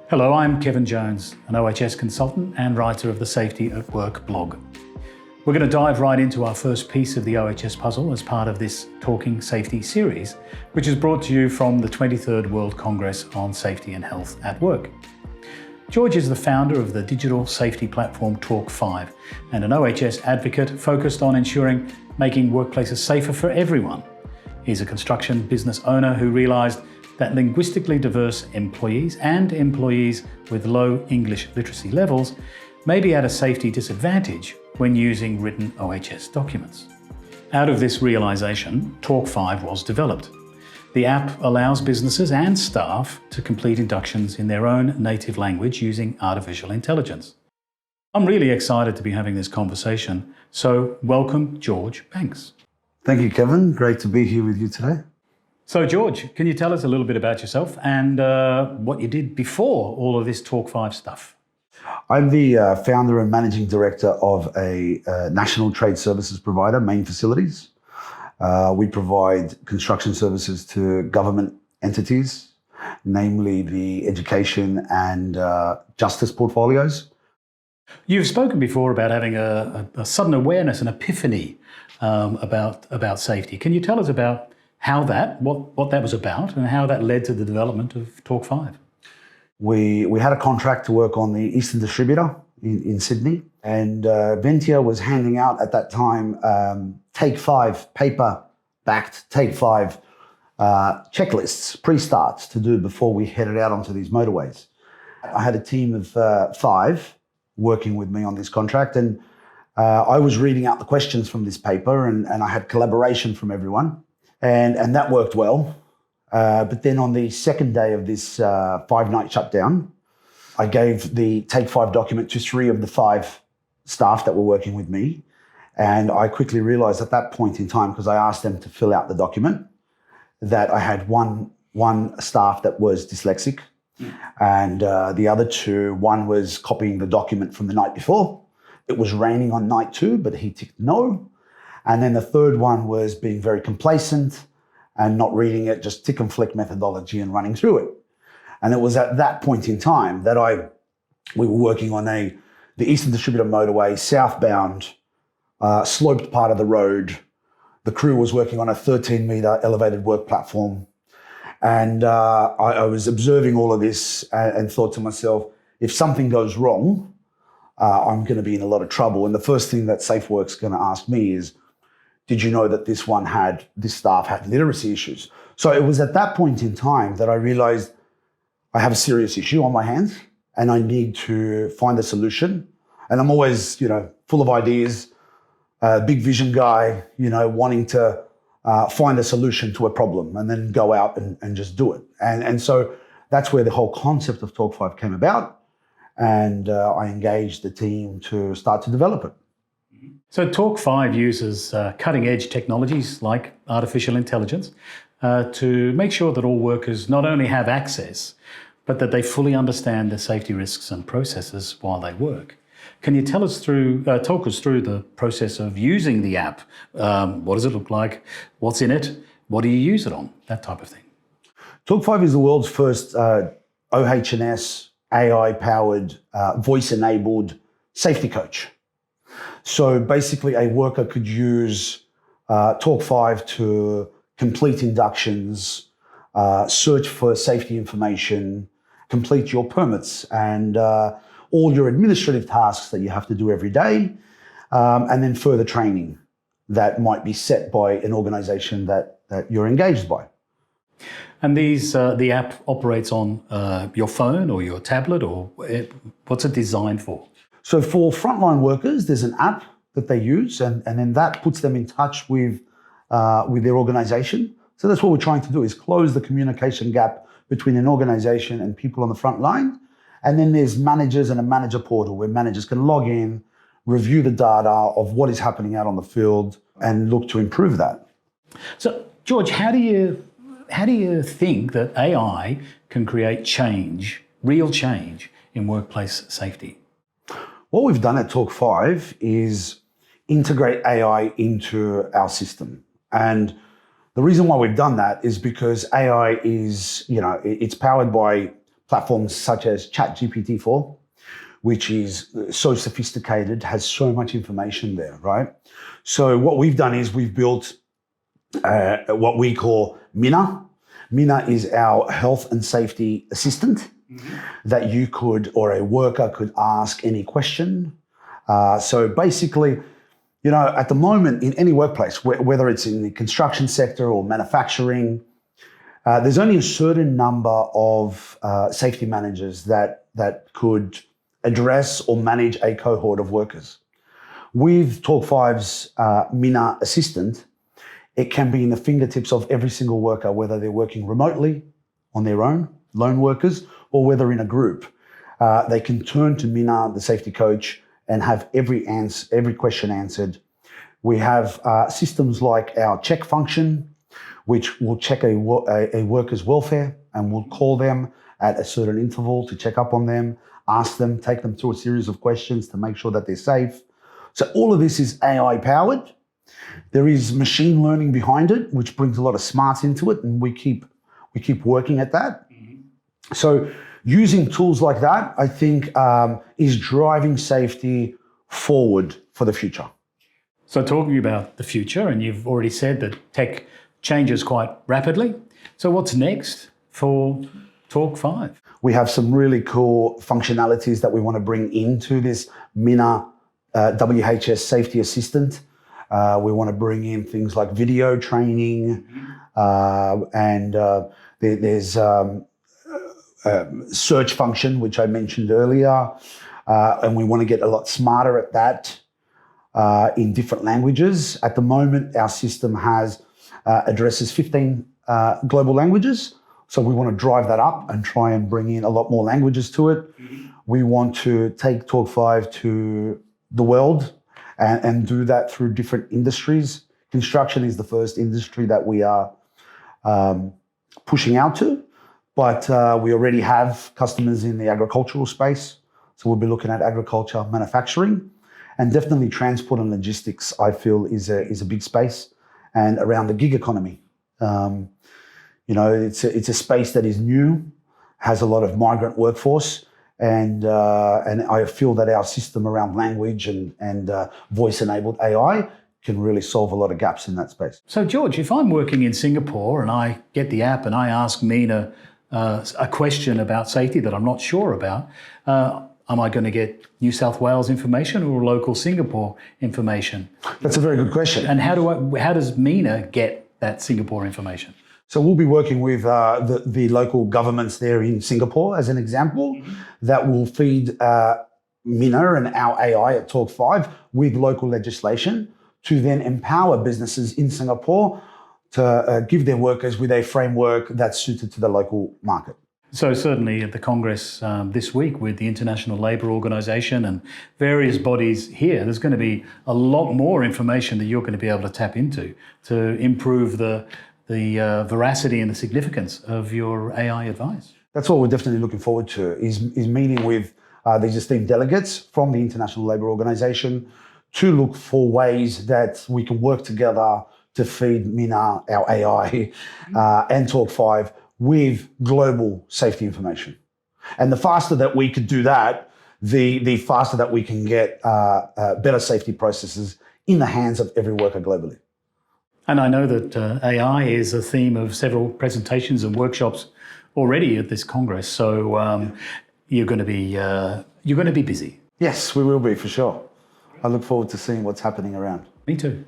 Hello, I'm Kevin Jones, an OHS consultant and writer of the Safety at Work blog. We're going to dive right into our first piece of the OHS puzzle as part of this Talking Safety series, which is brought to you from the 23rd World Congress on Safety and Health at Work. George is the founder of the digital safety platform Talk5 and an OHS advocate focused on ensuring making workplaces safer for everyone. He's a construction business owner who realised that linguistically diverse employees and employees with low English literacy levels may be at a safety disadvantage when using written OHS documents. Out of this realisation, Talk5 was developed. The app allows businesses and staff to complete inductions in their own native language using artificial intelligence. I'm really excited to be having this conversation, so welcome George Banks. Thank you, Kevin. Great to be here with you today. So George, can you tell us a little bit about yourself and what you did before all of this Talk5 stuff? I'm the founder and managing director of a national trade services provider, Main Facilities. We provide construction services to government entities, namely the education and justice portfolios. You've spoken before about having a sudden awareness, an epiphany about safety. Can you tell us about what that was about and how that led to the development of Talk5? We had a contract to work on the Eastern Distributor in Sydney, and Ventia was handing out at that time Take 5 paper-backed Take 5 checklists, pre-starts to do before we headed out onto these motorways. I had a team of 5 working with me on this contract, and I was reading out the questions from this paper, and I had collaboration from everyone. And that worked well. But then on the second day of this 5-night shutdown, I gave the Take 5 document to 3 of the 5 staff that were working with me. And I quickly realized at that point in time, because I asked them to fill out the document, that I had one staff that was dyslexic. And the other 2, one was copying the document from the night before. It was raining on night 2, but he ticked no. And then the third one was being very complacent and not reading it, just tick and flick methodology and running through it. And it was at that point in time that we were working on the Eastern Distributor motorway, southbound, sloped part of the road. The crew was working on a 13-metre elevated work platform. And I was observing all of this and thought to myself, if something goes wrong, I'm going to be in a lot of trouble. And the first thing that SafeWorks is going to ask me is, did you know that this staff had literacy issues? So it was at that point in time that I realized I have a serious issue on my hands and I need to find a solution. And I'm always, full of ideas, big vision guy, wanting to find a solution to a problem and then go out and just do it. And so that's where the whole concept of Talk5 came about. And I engaged the team to start to develop it. So Talk5 uses cutting-edge technologies like artificial intelligence to make sure that all workers not only have access, but that they fully understand the safety risks and processes while they work. Can you talk us through the process of using the app? What does it look like? What's in it? What do you use it on? That type of thing. Talk5 is the world's first OHS AI-powered, voice-enabled safety coach. So basically a worker could use Talk5 to complete inductions, search for safety information, complete your permits and all your administrative tasks that you have to do every day, and then further training that might be set by an organization that you're engaged by. And the app operates on your phone or your tablet, or what's it designed for? So for frontline workers, there's an app that they use, and then that puts them in touch with their organization. So that's what we're trying to do, is close the communication gap between an organization and people on the front line. And then there's managers and a manager portal where managers can log in, review the data of what is happening out on the field and look to improve that. So George, how do you think that AI can create change, real change in workplace safety? What we've done at Talk5 is integrate AI into our system. And the reason why we've done that is because AI is, it's powered by platforms such as ChatGPT-4, which is so sophisticated, has so much information there, right? So what we've done is we've built what we call Mina. Mina is our health and safety assistant that you could, or a worker could ask any question. So basically, you know, at the moment in any workplace, whether it's in the construction sector or manufacturing, there's only a certain number of safety managers that could address or manage a cohort of workers. With Talk 5's Mina Assistant, it can be in the fingertips of every single worker, whether they're working remotely on their own, lone workers, or whether in a group. They can turn to Mina, the safety coach, and have every question answered. We have systems like our check function, which will check a worker's welfare and will call them at a certain interval to check up on them, ask them, take them through a series of questions to make sure that they're safe. So all of this is AI powered. There is machine learning behind it, which brings a lot of smarts into it, and we keep working at that. So using tools like that, I think, is driving safety forward for the future. So talking about the future, and you've already said that tech changes quite rapidly. So what's next for Talk 5? We have some really cool functionalities that we want to bring into this Mina WHS Safety Assistant. We want to bring in things like video training, and there's search function, which I mentioned earlier, and we want to get a lot smarter at that in different languages. At the moment, our system addresses 15 global languages, so we want to drive that up and try and bring in a lot more languages to it. We want to take Talk 5 to the world and do that through different industries. Construction is the first industry that we are pushing out to, but we already have customers in the agricultural space. So we'll be looking at agriculture, manufacturing, and definitely transport and logistics, I feel, is a big space, and around the gig economy. You know, it's a space that is new, has a lot of migrant workforce, and I feel that our system around language and voice-enabled AI can really solve a lot of gaps in that space. So George, if I'm working in Singapore and I get the app and I ask Mina a question about safety that I'm not sure about, am I going to get New South Wales information or local Singapore information? That's a very good question. And how does Mina get that Singapore information? So we'll be working with the local governments there in Singapore, as an example, that will feed Mina and our AI at Talk 5 with local legislation to then empower businesses in Singapore to give their workers with a framework that's suited to the local market. So certainly at the Congress this week with the International Labour Organization and various bodies here, there's going to be a lot more information that you're going to be able to tap into to improve the veracity and the significance of your AI advice. That's what we're definitely looking forward to, is meeting with these esteemed delegates from the International Labour Organization to look for ways that we can work together to feed Mina, our AI, and Talk 5 with global safety information. And the faster that we could do that, the faster that we can get better safety processes in the hands of every worker globally. And I know that AI is a theme of several presentations and workshops already at this Congress. So you're going to be busy. Yes, we will be, for sure. I look forward to seeing what's happening around. Me too.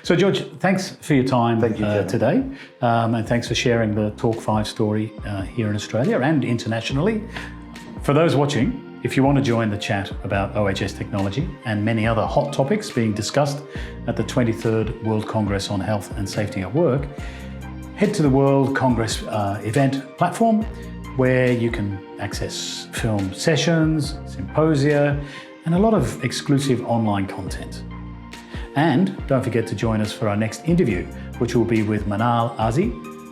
So George, thanks for your time today, and thanks for sharing the Talk 5 story here in Australia and internationally. For those watching, if you want to join the chat about OHS technology and many other hot topics being discussed at the 23rd World Congress on Health and Safety at Work, head to the World Congress event platform, where you can access film sessions, symposia, and a lot of exclusive online content. And don't forget to join us for our next interview, which will be with Manal Azi,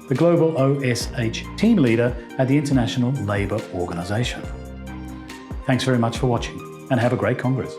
the Global OSH Team Leader at the International Labour Organization. Thanks very much for watching, and have a great Congress.